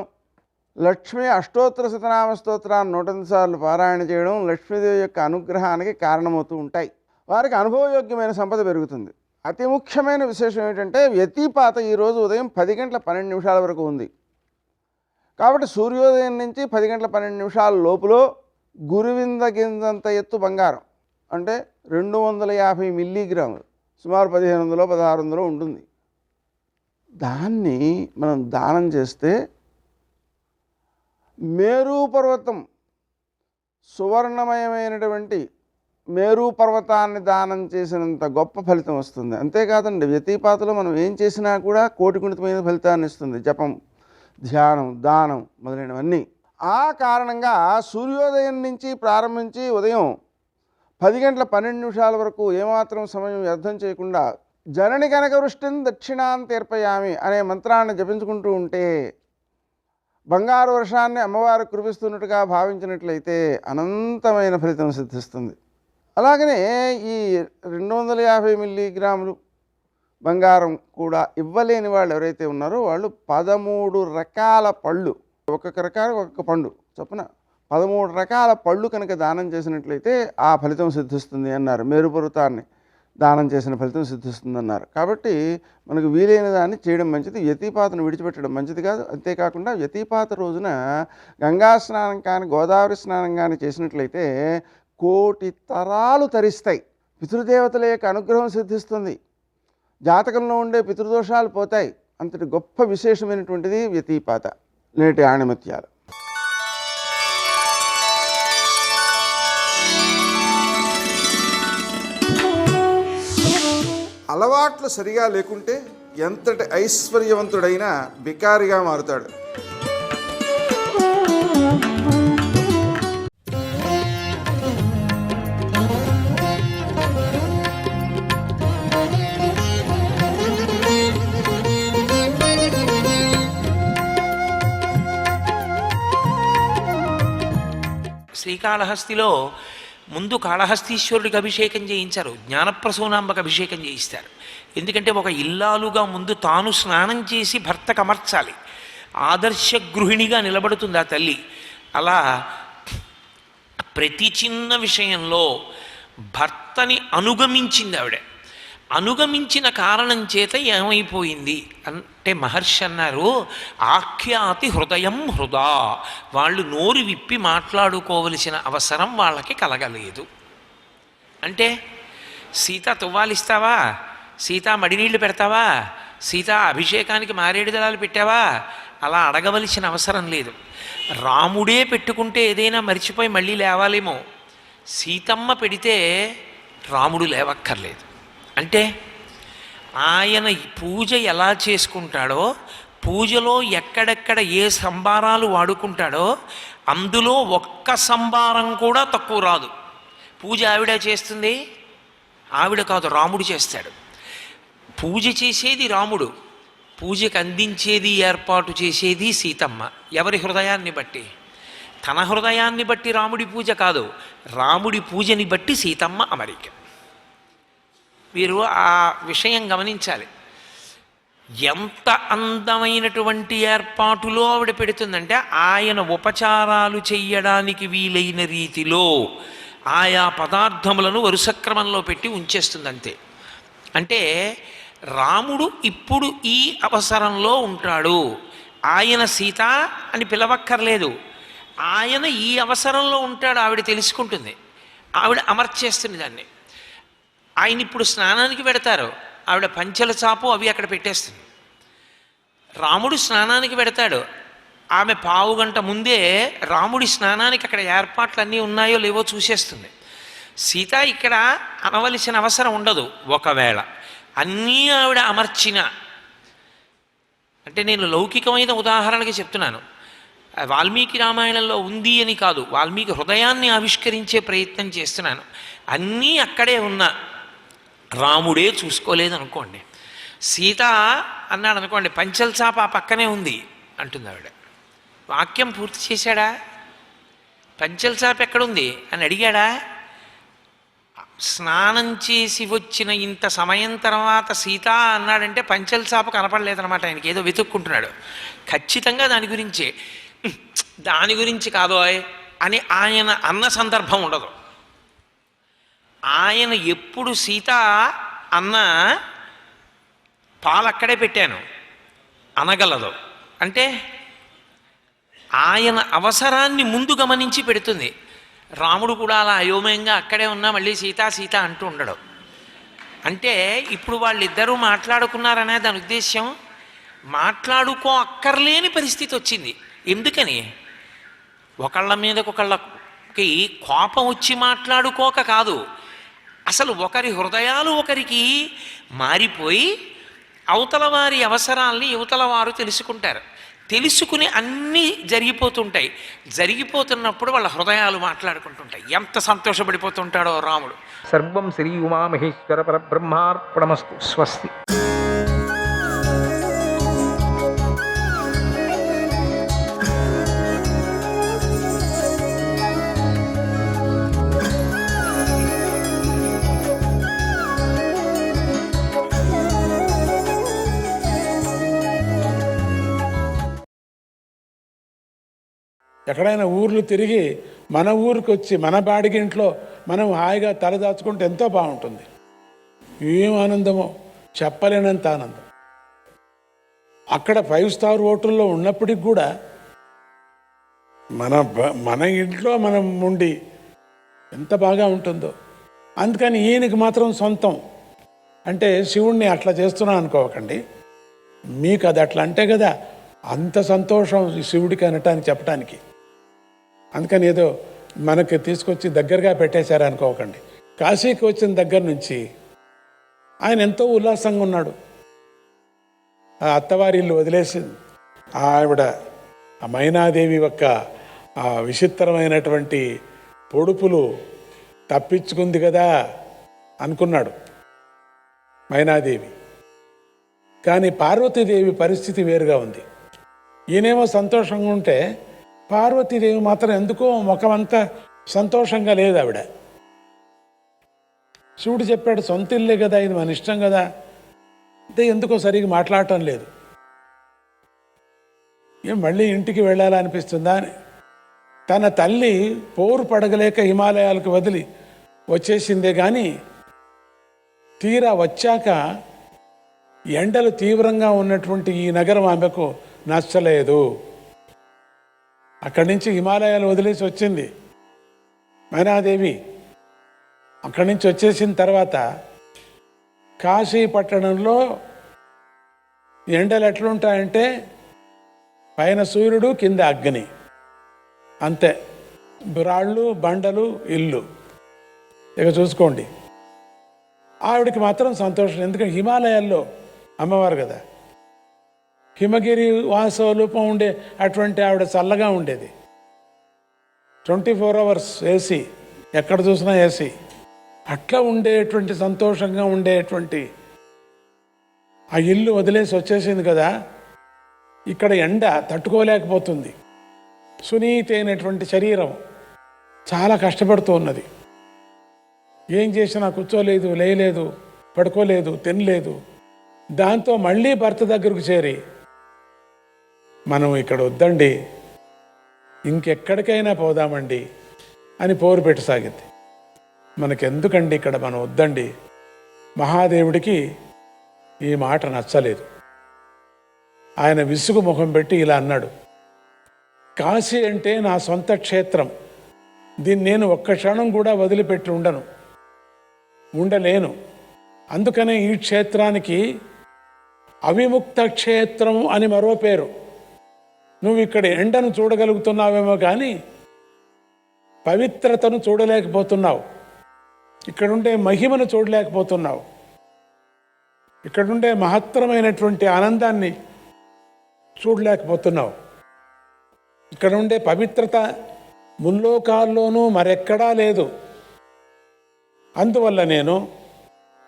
లక్ష్మీ అష్టోత్తర శతనామ స్తోత్రాన్ని 108 సార్లు పారాయణ చేయడం లక్ష్మీదేవి యొక్క అనుగ్రహానికి కారణమవుతూ ఉంటాయి. వారికి అనుభవయోగ్యమైన సంపద పెరుగుతుంది. అతి ముఖ్యమైన విశేషం ఏంటంటే వ్యతిపాత ఈరోజు ఉదయం 10:12 వరకు ఉంది. కాబట్టి సూర్యోదయం నుంచి 10:12 లోపులో గురువింద గింజంత ఎత్తు బంగారం, అంటే 250 మిల్లీగ్రాములు, సుమారు 1500-1600 ఉంటుంది. దాన్ని మనం దానం చేస్తే మేరు పర్వతం, సువర్ణమయమైనటువంటి మేరు పర్వతాన్ని దానం చేసినంత గొప్ప ఫలితం వస్తుంది. అంతేకాదండి, వ్యతిపాతలో మనం ఏం చేసినా కూడా కోటిగుణితమైన ఫలితాన్ని ఇస్తుంది. జపం, ధ్యానం, దానం మొదలైనవన్నీ. ఆ కారణంగా సూర్యోదయం నుంచి ప్రారంభించి ఉదయం 10:12 వరకు ఏమాత్రం సమయం వ్యర్థం చేయకుండా జనని కనక వృష్టిని దక్షిణాంతేర్పయామి అనే మంత్రాన్ని జపించుకుంటూ ఉంటే బంగారు వర్షాన్ని అమ్మవారు కురిపిస్తున్నట్టుగా భావించినట్లయితే అనంతమైన ఫలితం సిద్ధిస్తుంది. అలాగనే ఈ 250 మిల్లీగ్రాములు బంగారం కూడా ఇవ్వలేని వాళ్ళు ఎవరైతే ఉన్నారో వాళ్ళు 13 రకాల పళ్ళు ఒక్కొక్క రకాల ఒక్కొక్క పండు చొప్పున 13 రకాల పళ్ళు కనుక దానం చేసినట్లయితే ఆ ఫలితం సిద్ధిస్తుంది అన్నారు. మేరుపర్వతాన్ని దానం చేసిన ఫలితం సిద్ధిస్తుందన్నారు. కాబట్టి మనకు వీలైన దాన్ని చేయడం మంచిది. వ్యతిపాతను విడిచిపెట్టడం మంచిది కాదు. అంతేకాకుండా వ్యతిపాత రోజున గంగా స్నానం కానీ గోదావరి స్నానం కానీ చేసినట్లయితే 1,000,000 తరాలు తరిస్తాయి. పితృదేవతల యొక్క అనుగ్రహం సిద్ధిస్తుంది. జాతకంలో ఉండే పితృదోషాలు పోతాయి. అంతటి గొప్ప విశేషమైనటువంటిది వ్యతిపాత. నేటి ఆణిమత్యాలు. అలవాట్లు సరిగా లేకుంటే ఎంతటి ఐశ్వర్యవంతుడైనా బికారిగా మారుతాడు. శ్రీకాళహస్తిలో ముందు కాళహస్తీశ్వరుడికి అభిషేకం చేయించారు, జ్ఞానప్రసూనాంబకు అభిషేకం చేయిస్తారు. ఎందుకంటే ఒక ఇల్లాలుగా ముందు తాను స్నానం చేసి భర్తకు అమర్చాలి. ఆదర్శ గృహిణిగా నిలబడుతుంది ఆ తల్లి. అలా ప్రతి చిన్న విషయంలో భర్తని అనుగమించింది ఆవిడ. అనుగమించిన కారణం చేత ఏమైపోయింది అంటే మహర్షి అన్నారు, ఆఖ్యాతి హృదయం హృదా. వాళ్ళు నోరు విప్పి మాట్లాడుకోవలసిన అవసరం వాళ్ళకి కలగలేదు. అంటే సీత తువ్వాలిస్తావా, సీత మడినీళ్ళు పెడతావా, సీత అభిషేకానికి మారేడు దళాలు పెట్టావా, అలా అడగవలసిన అవసరం లేదు. రాముడే పెట్టుకుంటే ఏదైనా మర్చిపోయి మళ్ళీ లేవాలేమో, సీతమ్మ పెడితే రాముడు లేవక్కర్లేదు. అంటే ఆయన పూజ ఎలా చేసుకుంటాడో, పూజలో ఎక్కడెక్కడ ఏ సంబారాలు వాడుకుంటాడో అందులో ఒక్క సంబారం కూడా తక్కువ రాదు. పూజ ఆవిడ చేస్తుంది, ఆవిడ కాదు రాముడు చేస్తాడు. పూజ చేసేది రాముడు, పూజకు అందించేది ఏర్పాటు చేసేది సీతమ్మ. ఎవరి హృదయాన్ని బట్టి? తన హృదయాన్ని బట్టి రాముడి పూజ కాదు, రాముడి పూజని బట్టి సీతమ్మ అమరిక. వీరు ఆ విషయం గమనించాలి. ఎంత అందమైనటువంటి ఏర్పాటులో ఆవిడ పెడుతుందంటే ఆయన ఉపచారాలు చెయ్యడానికి వీలైన రీతిలో ఆయా పదార్థములను వరుసక్రమంలో పెట్టి ఉంచేస్తుంది అంతే. అంటే రాముడు ఇప్పుడు ఈ అవసరంలో ఉంటాడు, ఆయన సీత అని పిలవక్కర్లేదు, ఆయన ఈ అవసరంలో ఉంటాడు ఆవిడ తెలుసుకుంటుంది. ఆవిడ అమర్చేస్తుంది దాన్ని. ఆయన ఇప్పుడు స్నానానికి పెడతారు, ఆవిడ పంచెల చాపు అవి అక్కడ పెట్టేస్తుంది. రాముడు స్నానానికి పెడతాడు, ఆమె పావుగంట ముందే రాముడి స్నానానికి అక్కడ ఏర్పాట్లు అన్నీ ఉన్నాయో లేవో చూసేస్తుంది. సీత ఇక్కడ అనవలసిన అవసరం ఉండదు. ఒకవేళ అన్నీ ఆవిడ అమర్చిన, అంటే నేను లౌకికమైన ఉదాహరణకి చెప్తున్నాను, వాల్మీకి రామాయణంలో ఉంది అని కాదు, వాల్మీకి హృదయాన్ని ఆవిష్కరించే ప్రయత్నం చేస్తున్నాను. అన్నీ అక్కడే ఉన్నా రాముడే చూసుకోలేదనుకోండి, సీత అన్నాడు అనుకోండి, పంచల్ చాప ఆ పక్కనే ఉంది అంటుంది ఆవిడ. వాక్యం పూర్తి చేశాడా? పంచల్ చాప ఎక్కడుంది అని అడిగాడా? స్నానం చేసి వచ్చిన ఇంత సమయం తర్వాత సీత అన్నాడంటే పంచల్ చాప కనపడలేదన్నమాట. ఆయనకి ఏదో వెతుక్కుంటున్నాడు. ఖచ్చితంగా దాని గురించి కాదోయ్ అని ఆయన అన్న సందర్భం ఉండదు. ఆయన ఎప్పుడు సీత అన్న పాలు అక్కడే పెట్టాను అనగలదు. అంటే ఆయన అవసరాన్ని ముందు గమనించి పెడుతుంది. రాముడు కూడా అలా అయోమయంగా అక్కడే ఉన్నా మళ్ళీ సీత సీత అంటూ ఉండడు. అంటే ఇప్పుడు వాళ్ళిద్దరూ మాట్లాడుకున్నారనే దాని ఉద్దేశ్యం, మాట్లాడుకో అక్కర్లేని పరిస్థితి వచ్చింది. ఎందుకని? ఒకళ్ళ మీదకొకళ్ళకి కోపం వచ్చి మాట్లాడుకోక కాదు, అసలు ఒకరి హృదయాలు ఒకరికి మారిపోయి అవతల వారి అవసరాల్ని యువతల వారు తెలుసుకుంటారు. తెలుసుకుని అన్నీ జరిగిపోతుంటాయి. జరిగిపోతున్నప్పుడు వాళ్ళ హృదయాలు మాట్లాడుకుంటుంటాయి. ఎంత సంతోషపడిపోతుంటాడో రాముడు. సర్వం శ్రీ ఉమామహేశ్వర పరబ్రహ్మార్పణమస్తు. స్వస్తి. ఎక్కడైనా ఊర్లు తిరిగి మన ఊరికి వచ్చి మన బాడిగింట్లో మనం హాయిగా తలదాచుకుంటే ఎంతో బాగుంటుంది. ఏం ఆనందమో, చెప్పలేనంత ఆనందం. అక్కడ 5 స్టార్ హోటల్లో ఉన్నప్పటికి కూడా మన ఇంట్లో మనం ఉండి ఎంత బాగా ఉంటుందో. అందుకని ఈయనకి మాత్రం సొంతం. అంటే శివుణ్ణి అట్లా చేస్తున్నా అనుకోకండి, మీకు అది అట్లా అంటే కదా అంత సంతోషం శివుడికి అనటానికి చెప్పడానికి. అందుకని ఏదో మనకి తీసుకొచ్చి దగ్గరగా పెట్టేశారు అనుకోకండి. కాశీకి వచ్చిన దగ్గర నుంచి ఆయన ఎంతో ఉల్లాసంగా ఉన్నాడు. ఆ అత్తవారి ఇల్లు వదిలేసి ఆవిడ ఆ మైనాదేవి యొక్క ఆ విచిత్రమైనటువంటి పొడుపులు తప్పించుకుంది కదా అనుకున్నాడు మైనాదేవి. కానీ పార్వతీదేవి పరిస్థితి వేరుగా ఉంది. ఈయనేమో సంతోషంగా ఉంటే పార్వతీదేవి మాత్రం ఎందుకో ముఖమంతా సంతోషంగా లేదు. ఆవిడ శివుడు చెప్పాడు సొంత ఇల్లే కదా, ఇది మన ఇష్టం కదా, అంటే ఎందుకో సరిగ్గా మాట్లాడటం లేదు. ఏం మళ్ళీ ఇంటికి వెళ్ళాలనిపిస్తుందా అని తన తల్లి పోరు పడగలేక హిమాలయాలకు వదిలి వచ్చేసిందే కానీ తీరా వచ్చాక ఎండలు తీవ్రంగా ఉన్నటువంటి ఈ నగరం ఆమెకు నచ్చలేదు. అక్కడి నుంచి హిమాలయాలు వదిలేసి వచ్చింది మైనాదేవి. అక్కడి నుంచి వచ్చేసిన తర్వాత కాశీ పట్టణంలో ఎండలు ఎట్లుంటాయంటే పైన సూర్యుడు కింద అగ్ని, అంతే. రాళ్ళు బండలు ఇల్లు, ఇక చూసుకోండి. ఆవిడికి మాత్రం సంతోషం, ఎందుకంటే హిమాలయాల్లో అమ్మవారు కదా, హిమగిరి వాసోలూపం ఉండే అటువంటి ఆవిడ చల్లగా ఉండేది. 24 అవర్స్ ఏసీ, ఎక్కడ చూసినా ఏసీ. అట్లా ఉండేటువంటి సంతోషంగా ఉండేటువంటి ఆ ఇల్లు వదిలేసి వచ్చేసింది కదా, ఇక్కడ ఎండ తట్టుకోలేకపోతుంది. సునీతైనటువంటి శరీరం చాలా కష్టపడుతూ ఉన్నది. ఏం చేసినా కూర్చోలేదు, లేయలేదు, పడుకోలేదు, తినలేదు. దాంతో మళ్ళీ భర్త దగ్గరకు చేరి మనం ఇక్కడ వద్దండి, ఇంకెక్కడికైనా పోదామండి అని పోరు పెట్టసాగింది. మనకెందుకండి ఇక్కడ, మనం వద్దండి. మహాదేవుడికి ఈ మాట నచ్చలేదు. ఆయన విసుగు ముఖం పెట్టి ఇలా అన్నాడు, కాశీ అంటే నా సొంత క్షేత్రం, దీన్ని నేను ఒక్క క్షణం కూడా వదిలిపెట్టి ఉండలేను. అందుకనే ఈ క్షేత్రానికి అవిముక్త క్షేత్రం అని మరో పేరు. నువ్వు ఇక్కడ ఎండను చూడగలుగుతున్నావేమో కానీ పవిత్రతను చూడలేకపోతున్నావు, ఇక్కడుండే మహిమను చూడలేకపోతున్నావు, ఇక్కడుండే మహత్తరమైనటువంటి ఆనందాన్ని చూడలేకపోతున్నావు. ఇక్కడ ఉండే పవిత్రత ముల్లోకాల్లోనూ మరెక్కడా లేదు. అందువల్ల నేను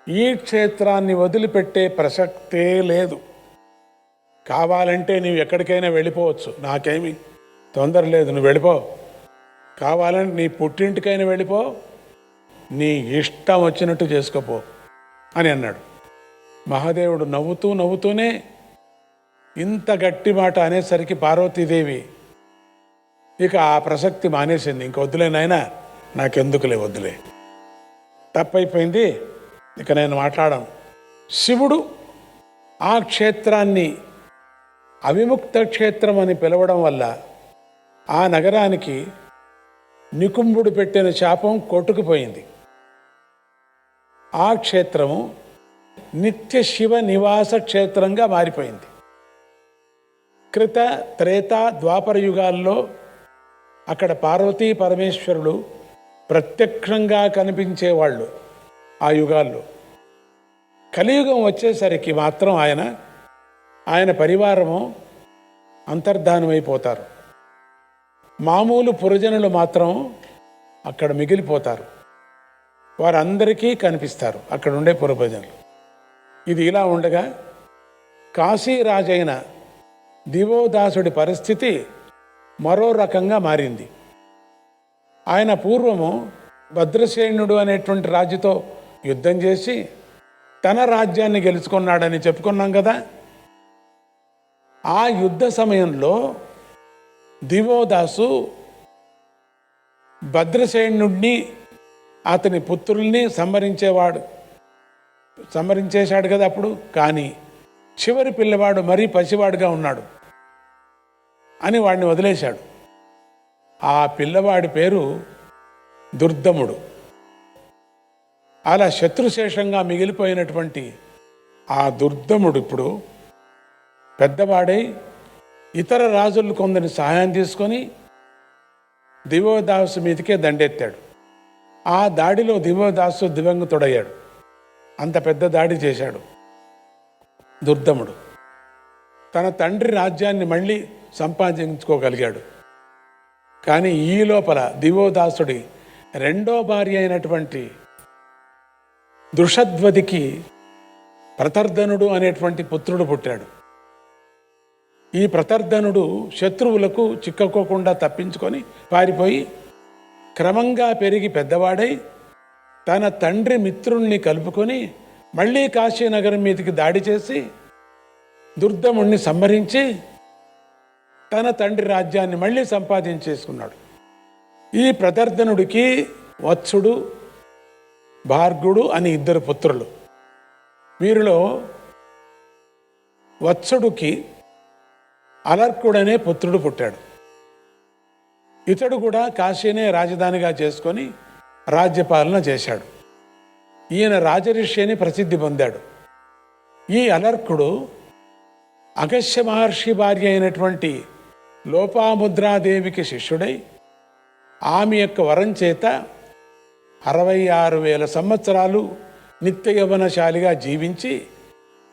ఈ క్షేత్రాన్ని వదిలిపెట్టే ప్రసక్తే లేదు. కావాలంటే నీవు ఎక్కడికైనా వెళ్ళిపోవచ్చు, నాకేమీ తొందర లేదు, నువ్వు వెళ్ళిపో. కావాలంటే నీ పుట్టింటికైనా వెళ్ళిపో, నీ ఇష్టం వచ్చినట్టు చేసుకోపో అని అన్నాడు. మహాదేవుడు నవ్వుతూనే ఇంత గట్టి మాట అనేసరికి పార్వతీదేవి ఇక ఆ ప్రసక్తి మానేసింది. ఇంక వద్దులే నాయనా, నాకెందుకులే, వద్దులే, తప్పైపోయింది, ఇక నేను మాట్లాడను. శివుడు ఆ క్షేత్రాన్ని అవిముక్త క్షేత్రం అని పిలవడం వల్ల ఆ నగరానికి నికుంభుడు పెట్టిన శాపం కొట్టుకుపోయింది. ఆ క్షేత్రము నిత్య శివ నివాస క్షేత్రంగా మారిపోయింది. కృత త్రేత ద్వాపర యుగాల్లో అక్కడ పార్వతీ పరమేశ్వరుడు ప్రత్యక్షంగా కనిపించేవాళ్ళు. ఆ యుగాల్లో కలియుగం వచ్చేసరికి మాత్రం ఆయన పరివారము అంతర్ధానమైపోతారు. మామూలు పురజనులు మాత్రం అక్కడ మిగిలిపోతారు. వారందరికీ కనిపిస్తారు అక్కడ ఉండే పురప్రజనులు. ఇది ఇలా ఉండగా కాశీరాజైన దివోదాసుడి పరిస్థితి మరో రకంగా మారింది. ఆయన పూర్వము భద్రసేనుడు అనేటువంటి రాజుతో యుద్ధం చేసి తన రాజ్యాన్ని గెలుచుకున్నాడని చెప్పుకున్నాం కదా. ఆ యుద్ధ సమయంలో దివోదాసు భద్రసేనుడిని అతని పుత్రుల్ని సంహరించేశాడు కదా అప్పుడు. కానీ చివరి పిల్లవాడు మరీ పసివాడుగా ఉన్నాడు అని వాడిని వదిలేశాడు. ఆ పిల్లవాడి పేరు దుర్దముడు. అలా శత్రుశేషంగా మిగిలిపోయినటువంటి ఆ దుర్దముడు ఇప్పుడు పెద్దవాడై ఇతర రాజులు కొందరిని సహాయం తీసుకొని దివోదాసు మీదకే దండెత్తాడు. ఆ దాడిలో దివోదాసు దివంగతుడయ్యాడు. అంత పెద్ద దాడి చేశాడు దుర్దముడు. తన తండ్రి రాజ్యాన్ని మళ్ళీ సంపాదించుకోగలిగాడు. కానీ ఈ లోపల దివోదాసుడి రెండో భార్య అయినటువంటి దృషద్వతికి ప్రతర్ధనుడు అనేటువంటి పుత్రుడు పుట్టాడు. ఈ ప్రతర్ధనుడు శత్రువులకు చిక్కకోకుండా తప్పించుకొని పారిపోయి క్రమంగా పెరిగి పెద్దవాడై తన తండ్రి మిత్రుణ్ణి కలుపుకొని మళ్ళీ కాశీనగరం మీదకి దాడి చేసి దుర్దముణ్ణి సంహరించి తన తండ్రి రాజ్యాన్ని మళ్ళీ సంపాదించేసుకున్నాడు. ఈ ప్రతర్ధనుడికి వత్సుడు, భార్గుడు అని ఇద్దరు పుత్రులు. వీరిలో వత్సుడికి అలర్కుడనే పుత్రుడు పుట్టాడు. ఇతడు కూడా కాశీనే రాజధానిగా చేసుకొని రాజ్యపాలన చేశాడు. ఈయన రాజర్షి అని ప్రసిద్ధి పొందాడు. ఈ అలర్కుడు అగస్త్య మహర్షి భార్య అయినటువంటి లోపాముద్రాదేవికి శిష్యుడై ఆమె యొక్క వరం చేత 66,000 సంవత్సరాలు నిత్య యవ్వనశాలిగా జీవించి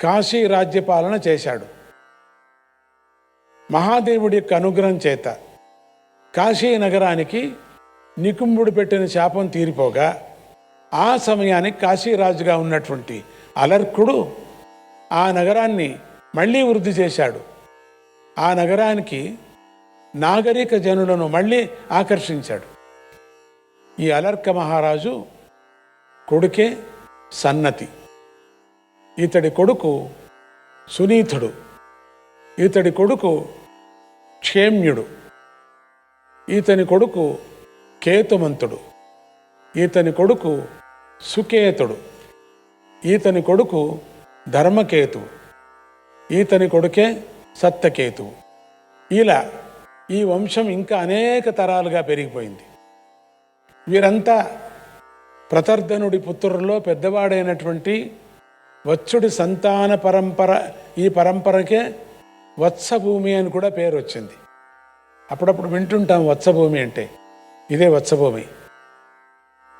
కాశీ రాజ్యపాలన చేశాడు. మహాదేవుడి యొక్క అనుగ్రహం చేత కాశీ నగరానికి నికుంభుడు పెట్టిన శాపం తీరిపోగా ఆ సమయానికి కాశీరాజుగా ఉన్నటువంటి అలర్కుడు ఆ నగరాన్ని మళ్ళీ వృద్ధి చేశాడు. ఆ నగరానికి నాగరిక జనులను మళ్ళీ ఆకర్షించాడు. ఈ అలర్క మహారాజు కొడుకే సన్నతి. ఇతడి కొడుకు సునీతుడు. ఇతడి కొడుకు క్షేమ్యుడు. ఈతని కొడుకు కేతుమంతుడు. ఈతని కొడుకు సుకేతుడు. ఈతని కొడుకు ధర్మకేతు. ఈతని కొడుకే సత్తకేతువు. ఇలా ఈ వంశం ఇంకా అనేక తరాలుగా పెరిగిపోయింది. వీరంతా ప్రతర్ధనుడి పుత్రుల్లో పెద్దవాడైనటువంటి వత్సుడి సంతాన పరంపర. ఈ పరంపరకే వత్సభూమి అని కూడా పేరు వచ్చింది. అప్పుడప్పుడు వింటుంటాం వత్సభూమి అంటే, ఇదే వత్సభూమి.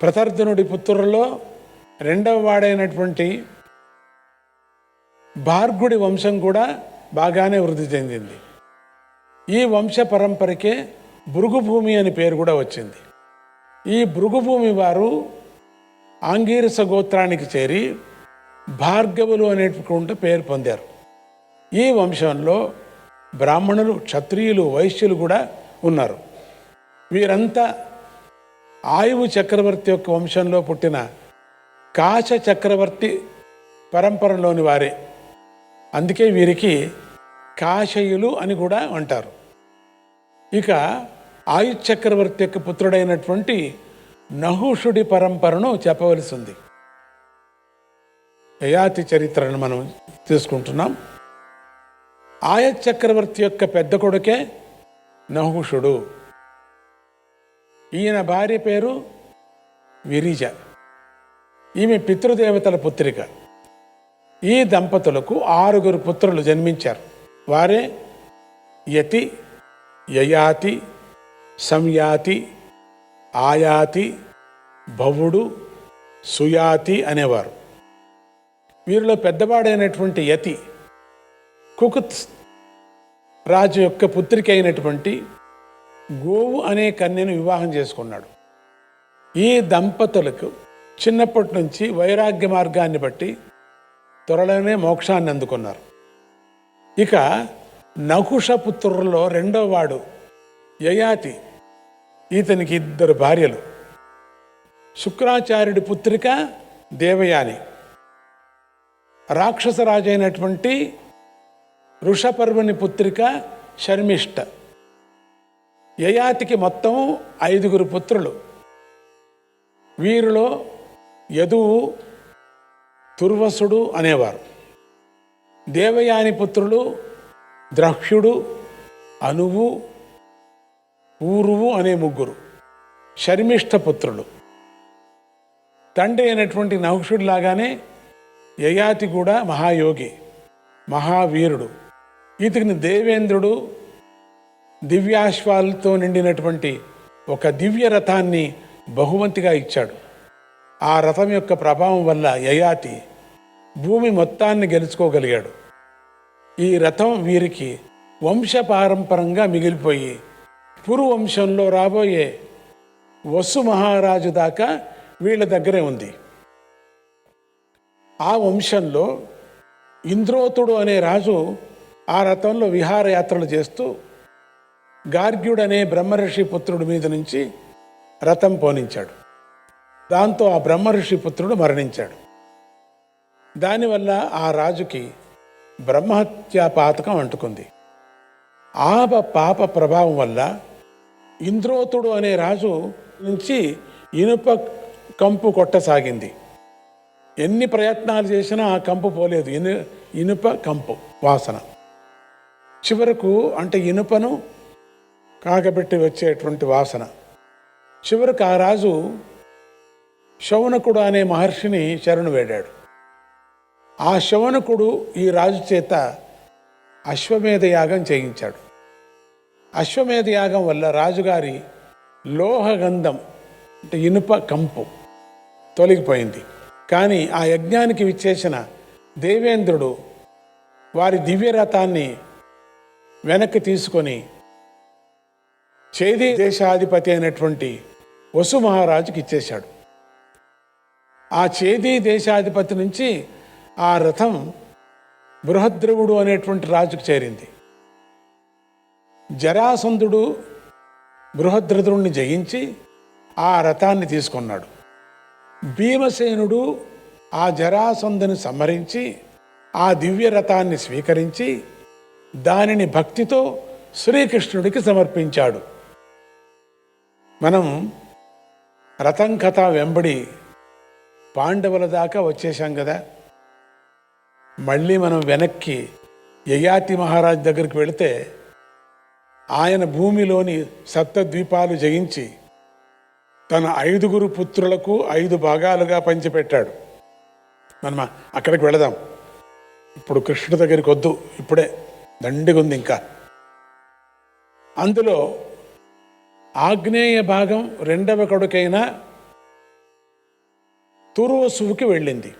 ప్రతర్ధనుడి పుత్రుల్లో రెండవ వాడైనటువంటి భార్గుడి వంశం కూడా బాగానే వృద్ధి చెందింది. ఈ వంశ పరంపరకే భృగుభూమి అని పేరు కూడా వచ్చింది. ఈ భృగుభూమి వారు ఆంగీరస గోత్రానికి చేరి భార్గవులు అనేటువంటి పేరు పొందారు. ఈ వంశంలో బ్రాహ్మణులు, క్షత్రియులు, వైశ్యులు కూడా ఉన్నారు. వీరంతా ఆయువు చక్రవర్తి యొక్క వంశంలో పుట్టిన కాశ చక్రవర్తి పరంపరలోని వారే. అందుకే వీరికి కాశయులు అని కూడా అంటారు. ఇక ఆయు చక్రవర్తి యొక్క పుత్రుడైనటువంటి నహుషుడి పరంపరను చెప్పవలసి ఉంది. యయాతి చరిత్రను మనం తీసుకుంటున్నాం. ఆయ చక్రవర్తి యొక్క పెద్ద కొడుకే నహుషుడు. ఈయన భార్య పేరు విరిజ. ఈమె పితృదేవతల పుత్రిక. ఈ దంపతులకు 6 పుత్రులు జన్మించారు. వారే యతి, యయాతి, సంయాతి, ఆయాతి, భవుడు, సుయాతి అనేవారు. వీరిలో పెద్దవాడైనటువంటి యతి కుకుత్ రాజు యొక్క పుత్రిక అయినటువంటి గోవు అనే కన్యను వివాహం చేసుకున్నాడు. ఈ దంపతులకు చిన్నప్పటి నుంచి వైరాగ్య మార్గాన్ని బట్టి త్వరలోనే మోక్షాన్ని అందుకున్నారు. ఇక నహుష పుత్రుల్లో రెండో వాడు యయాతి. ఈతనికి 2 భార్యలు. శుక్రాచార్యుడి పుత్రిక దేవయాని. రాక్షసరాజు అయినటువంటి వృషపర్వుని పుత్రిక శర్మిష్ట. యయాతికి మొత్తం 5 పుత్రులు. వీరిలో యదువు, తుర్వసుడు అనేవారు. దేవయాని పుత్రులు ద్రహ్యుడు, అనువు, ఊరువు అనే 3. శర్మిష్ఠ పుత్రులు. తండ్రి అయినటువంటి నహుషుడు లాగానే యయాతి కూడా మహాయోగి, మహావీరుడు. ఇతని దేవేంద్రుడు దివ్యాశ్వాలతో నిండినటువంటి ఒక దివ్య రథాన్ని బహుమతిగా ఇచ్చాడు. ఆ రథం యొక్క ప్రభావం వల్ల యయాతి భూమి మొత్తాన్ని గెలుచుకోగలిగాడు. ఈ రథం వీరికి వంశపారంపరంగా మిగిలిపోయి పురువంశంలో రాబోయే వసు మహారాజు దాకా వీళ్ళ దగ్గరే ఉంది. ఆ వంశంలో ఇంద్రోతుడు అనే రాజు ఆ రథంలో విహారయాత్రలు చేస్తూ గార్గ్యుడు అనే బ్రహ్మర్షి పుత్రుడి మీద నుంచి రథం పోనించాడు. దాంతో ఆ బ్రహ్మర్షి పుత్రుడు మరణించాడు. దానివల్ల ఆ రాజుకి బ్రహ్మహత్యా పాతకం అంటుకుంది. ఆ పాప ప్రభావం వల్ల ఇంద్రోతుడు అనే రాజు నుంచి ఇనుప కంపు కొట్టసాగింది. ఎన్ని ప్రయత్నాలు చేసినా ఆ కంపు పోలేదు. ఇనుప కంపు వాసన. చివరకు అంటే ఇనుపను కాగబెట్టి వచ్చేటువంటి వాసన. చివరకు ఆ రాజు శౌనకుడు అనే మహర్షిని శరణు వేడాడు. ఆ శౌనకుడు ఈ రాజు చేత అశ్వమేధ యాగం చేయించాడు. అశ్వమేధ యాగం వల్ల రాజుగారి లోహగంధం అంటే ఇనుప కంపు తొలగిపోయింది. కానీ ఆ యజ్ఞానికి విచ్చేసిన దేవేంద్రుడు వారి దివ్యరథాన్ని వెనక్కి తీసుకొని చేది దేశాధిపతి అయినటువంటి వసు మహారాజుకి ఇచ్చేశాడు. ఆ చేది దేశాధిపతి నుంచి ఆ రథం బృహద్రవుడు అనేటువంటి రాజుకు చేరింది. జరాసంధుడు బృహద్రథుడిని జయించి ఆ రథాన్ని తీసుకున్నాడు. భీమసేనుడు ఆ జరాసంధుని సంహరించి ఆ దివ్య రథాన్ని స్వీకరించి దానిని భక్తితో శ్రీకృష్ణుడికి సమర్పించాడు. మనం రథం కథ వెంబడి పాండవుల దాకా వచ్చేశాం కదా. మళ్ళీ మనం వెనక్కి యయాతి మహారాజ్ దగ్గరికి వెళితే ఆయన భూమిలోని సప్తద్వీపాలు జయించి తన 5 పుత్రులకు 5 భాగాలుగా పంచిపెట్టాడు. మనం అక్కడికి వెళదాం. ఇప్పుడు కృష్ణుడి దగ్గరికి వద్దు, ఇప్పుడే దండిగా ఉంది ఇంకా. అందులో ఆగ్నేయ భాగం 2వ కొడుకైన తుర్వసువుకి వెళ్ళింది.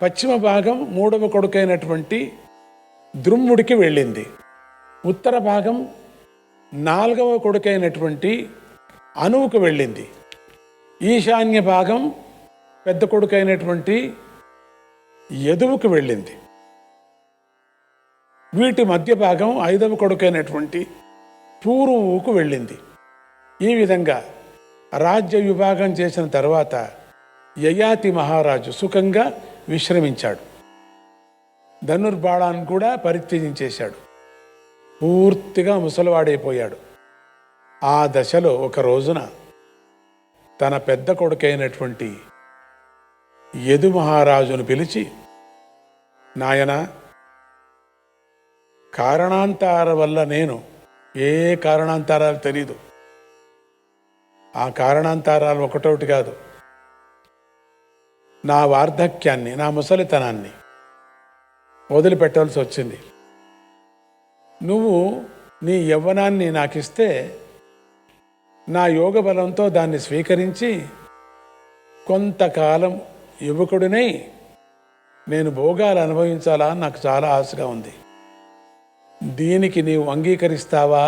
పశ్చిమ భాగం 3వ కొడుకైనటువంటి ద్రుమ్ముడికి వెళ్ళింది. ఉత్తర భాగం 4వ కొడుకైనటువంటి అనువుకు వెళ్ళింది. ఈశాన్య భాగం పెద్ద కొడుకైనటువంటి యదువుకు వెళ్ళింది. వీటి మధ్య భాగం 5వ కొడుకైనటువంటి పూర్వుకు వెళ్ళింది. ఈ విధంగా రాజ్య విభాగం చేసిన తర్వాత యయాతి మహారాజు సుఖంగా విశ్రమించాడు. ధనుర్బాణాన్ని కూడా పరిత్యజించేశాడు. పూర్తిగా ముసలివాడైపోయాడు. ఆ దశలో ఒక రోజున తన పెద్ద కొడుకైనటువంటి యదు మహారాజును పిలిచి, నాయనా, కారణాంతరాల వల్ల నేను ఏ కారణాంతరాలు తెలీదు. ఆ కారణాంతరాలు ఒకటొకటి కాదు. నా వార్ధక్యాన్ని, నా ముసలితనాన్ని వదిలిపెట్టాల్సి వచ్చింది. నువ్వు నీ యవ్వనాన్ని నాకిస్తే నా యోగ బలంతో దాన్ని స్వీకరించి కొంతకాలం యువకుడినై నేను భోగాలు అనుభవించాలా అని నాకు చాలా ఆశగా ఉంది. దీనికి నీవు అంగీకరిస్తావా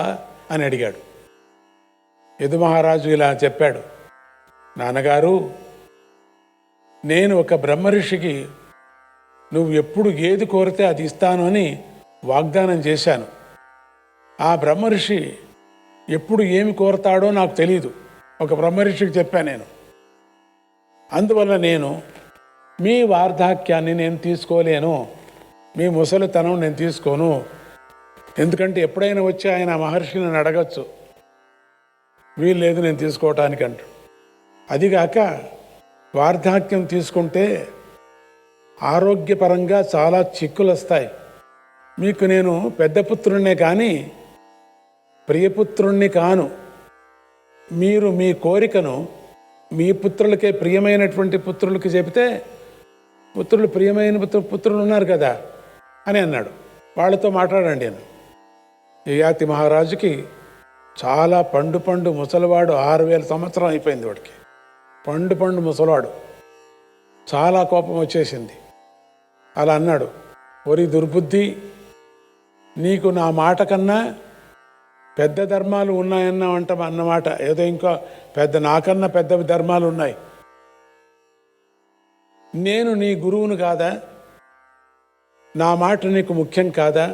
అని అడిగాడు. యదు మహారాజు ఇలా చెప్పాడు, నాన్నగారు, నేను ఒక బ్రహ్మర్షికి నువ్వు ఎప్పుడు ఏది కోరితే అది ఇస్తాను అని వాగ్దానం చేశాను. ఆ బ్రహ్మర్షి ఎప్పుడు ఏమి కోరతాడో నాకు తెలీదు. ఒక బ్రహ్మర్షికి చెప్పాను నేను. అందువల్ల నేను మీ వార్ధాక్యాన్ని నేను తీసుకోలేను, మీ ముసలితనం నేను తీసుకోను. ఎందుకంటే ఎప్పుడైనా వచ్చి ఆయన మహర్షిని అడగచ్చు, వీలు లేదు నేను తీసుకోవటానికి అంటాడు. అదిగాక వార్ధాక్యం తీసుకుంటే ఆరోగ్యపరంగా చాలా చిక్కులు వస్తాయి. మీకు నేను పెద్ద పుత్రుణ్ణే కానీ ప్రియపుత్రుణ్ణి కాను. మీరు మీ కోరికను మీ పుత్రులకే ప్రియమైనటువంటి పుత్రులకి చెబితే పుత్రులు ప్రియమైన పుత్రులు ఉన్నారు కదా అని అన్నాడు. వాళ్ళతో మాట్లాడండి అని. యయాతి మహారాజుకి చాలా పండు ముసలివాడు, 6000 సంవత్సరం అయిపోయింది వాడికి. పండు ముసలివాడు, చాలా కోపం వచ్చేసింది. అలా అన్నాడు, ఒరి దుర్బుద్ధి, నీకు నా మాట కన్నా పెద్ద ధర్మాలు ఉన్నాయన్నావంట అన్నమాట. ఏదో ఇంకా నాకన్నా పెద్ద ధర్మాలు ఉన్నాయి. నేను నీ గురువును కాదా? నా మాట నీకు ముఖ్యం కాదా?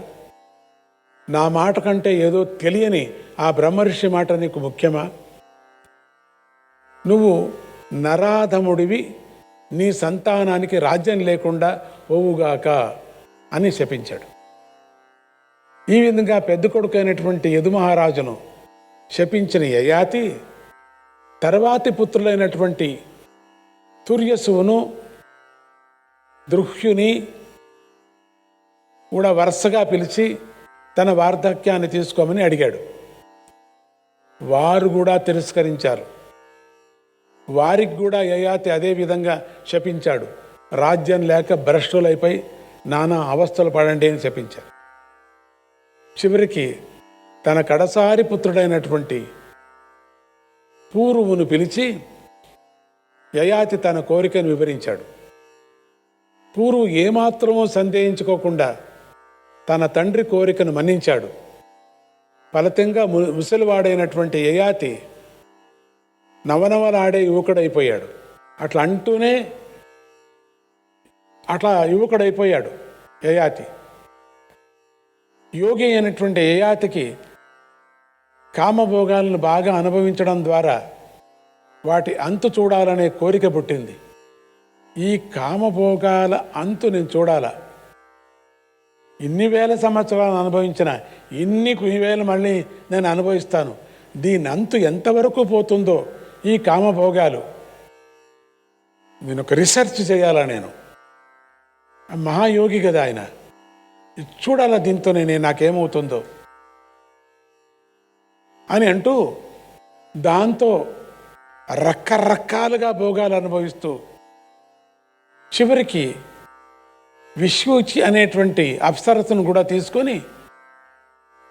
నా మాట కంటే ఏదో తెలియని ఆ బ్రహ్మర్షి మాట నీకు ముఖ్యమా? నువ్వు నరాధముడివి, నీ సంతానానికి రాజ్యం లేకుండా పోవుగాక అని శపించాడు. ఈ విధంగా పెద్ద కొడుకైనటువంటి యదుమహారాజును శపించిన యయాతి తర్వాతి పుత్రులైనటువంటి తుర్యసువును, దృహ్యుని కూడా వరుసగా పిలిచి తన వార్ధక్యాన్ని తీసుకోమని అడిగాడు. వారు కూడా తిరస్కరించారు. వారికి కూడా యయాతి అదే విధంగా శపించాడు. రాజ్యం లేక భ్రష్టులైపోయి నానా అవస్థలు పడండి అని శపించారు. చివరికి తన కడసారి పుత్రుడైనటువంటి పూర్వును పిలిచి యయాతి తన కోరికను వివరించాడు. పూర్వు ఏమాత్రమూ సందేహించుకోకుండా తన తండ్రి కోరికను మన్నించాడు. ఫలితంగా ముసలివాడైనటువంటి యయాతి నవనవలాడే యువకుడైపోయాడు. అట్లా యువకుడైపోయాడు యయాతి. యోగి అయినటువంటి యయాతికి కామభోగాలను బాగా అనుభవించడం ద్వారా వాటి అంతు చూడాలనే కోరిక పుట్టింది. ఈ కామభోగాల అంతు నేను చూడాలా, ఇన్ని వేల సంవత్సరాలు అనుభవించిన ఇన్ని వేలు మళ్ళీ నేను అనుభవిస్తాను, దీని అంతు ఎంతవరకు పోతుందో ఈ కామభోగాలు నేను ఒక రీసెర్చ్ చేయాలా. నేను మహాయోగి కదా ఆయన, చూడాలా దీంతో నాకేమవుతుందో అని అంటూ దాంతో రకరకాలుగా భోగాలు అనుభవిస్తూ చివరికి విశ్వూచి అనేటువంటి అప్సరసను కూడా తీసుకొని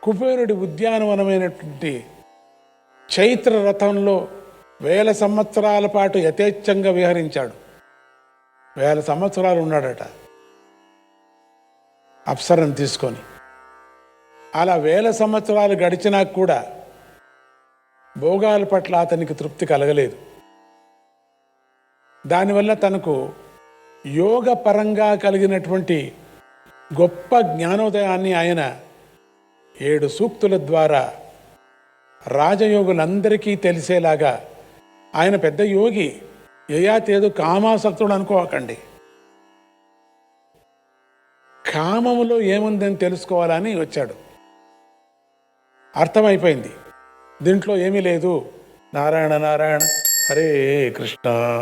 కుబేరుడి ఉద్యానవనమైనటువంటి చైత్ర రథంలో 1000 సంవత్సరాల పాటు యథేచ్ఛంగా విహరించాడు. 1000 సంవత్సరాలు ఉన్నాడట అప్సరను తీసుకొని. అలా 1000 సంవత్సరాలు గడిచినా కూడా భోగాల పట్ల అతనికి తృప్తి కలగలేదు. దానివల్ల తనకు యోగ పరంగా కలిగినటువంటి గొప్ప జ్ఞానోదయాన్ని ఆయన 7 సూక్తుల ద్వారా రాజయోగులందరికీ తెలిసేలాగా, ఆయన పెద్ద యోగి, యయాతి ఏదో కామాసక్తుడు అనుకోకండి, కామములో ఏముందని తెలుసుకోవాలని వచ్చాడు. అర్థమైపోయింది దీంట్లో ఏమీ లేదు. నారాయణ నారాయణ హరే కృష్ణ.